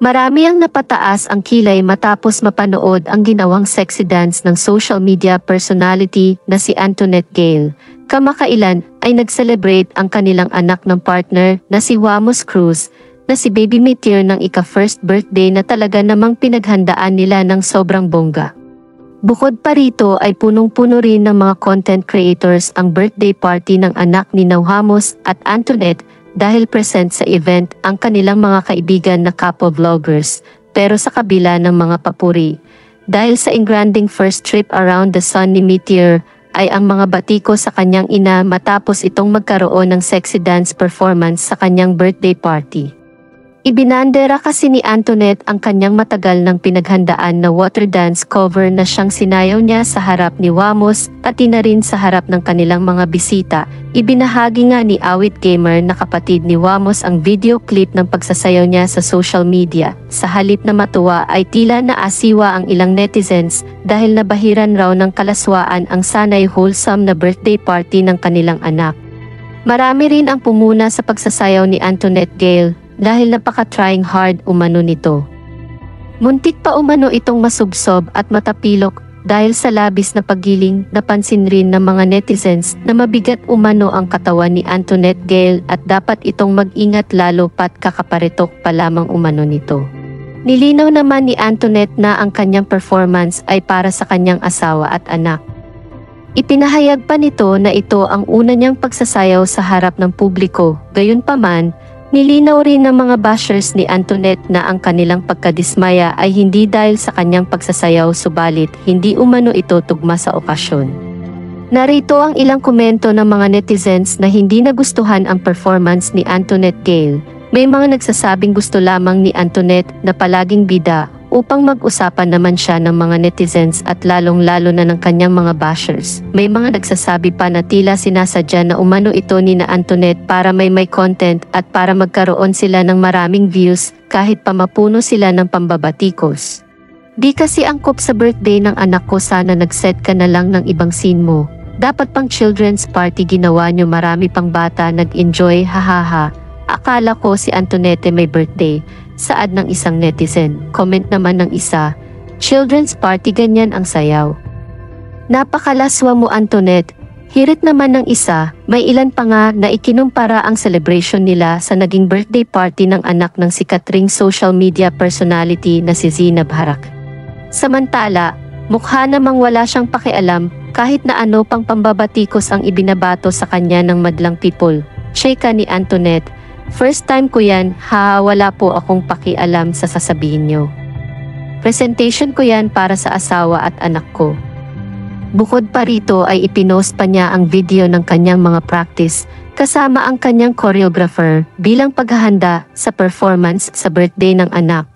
Marami ang napataas ang kilay matapos mapanood ang ginawang sexy dance ng social media personality na si Antoinette Gale. Kamakailan ay nag-celebrate ang kanilang anak ng partner na si Wamos Cruz, na si Baby Meteor ng ika-first birthday na talaga namang pinaghandaan nila ng sobrang bongga. Bukod pa rito ay punong-puno rin ng mga content creators ang birthday party ng anak ni Wamos at Antoinette dahil present sa event ang kanilang mga kaibigan na couple vloggers, pero sa kabila ng mga papuri. Dahil sa engranding first trip around the sun ni Meteor, ay ang mga batiko sa kanyang ina matapos itong magkaroon ng sexy dance performance sa kanyang birthday party. Ibinandera kasi ni Antoinette ang kanyang matagal ng pinaghandaan na water dance cover na siyang sinayaw niya sa harap ni Wamos at na rin sa harap ng kanilang mga bisita. Ibinahagi nga ni Awit Gamer na kapatid ni Wamos ang video clip ng pagsasayaw niya sa social media. Sa halip na matuwa ay tila naasiwa ang ilang netizens dahil nabahiran raw ng kalaswaan ang sanay wholesome na birthday party ng kanilang anak. Marami rin ang pumuna sa pagsasayaw ni Antoinette Gale dahil napaka-trying hard umano nito. Muntik pa umano itong masubsob at matapilok dahil sa labis na paggiling. Napansin rin ng mga netizens na mabigat umano ang katawan ni Antoinette Gale at dapat itong mag-ingat lalo pat kakaparitok pa lamang umano nito. Nilinaw naman ni Antoinette na ang kanyang performance ay para sa kanyang asawa at anak. Ipinahayag pa nito na ito ang una niyang pagsasayaw sa harap ng publiko. Gayunpaman, nilinaw rin ng mga bashers ni Antoinette na ang kanilang pagkadismaya ay hindi dahil sa kanyang pagsasayaw subalit hindi umano ito tugma sa okasyon. Narito ang ilang komento ng mga netizens na hindi nagustuhan ang performance ni Antoinette Gale. May mga nagsasabing gusto lamang ni Antoinette na palaging bida upang mag-usapan naman siya ng mga netizens at lalong-lalo na ng kanyang mga bashers. May mga nagsasabi pa na tila sinasadya na umano ito ni na Antoinette para may content at para magkaroon sila ng maraming views kahit pa mapuno sila ng pambabatikos. Di kasi angkop sa birthday ng anak ko, sana nag-set ka na lang ng ibang scene mo. Dapat pang children's party ginawa nyo, marami pang bata nag-enjoy, hahaha. Akala ko si Antoinette may birthday. Saad ng isang netizen. Comment naman ng isa, children's party ganyan ang sayaw. Napakalaswa mo Antoinette. Hirit naman ng isa, may ilan pa nga na ikinumpara ang celebration nila sa naging birthday party ng anak ng sikat ring social media personality na si Zinab Harak. Samantala, mukha namang wala siyang pakialam kahit na ano pang pambabatikos ang ibinabato sa kanya ng madlang people. Cheka ni Antoinette, first time ko yan, wala po akong pakialam sa sasabihin nyo. Presentation ko yan para sa asawa at anak ko. Bukod pa rito ay ipinost pa niya ang video ng kanyang mga practice kasama ang kanyang choreographer bilang paghahanda sa performance sa birthday ng anak.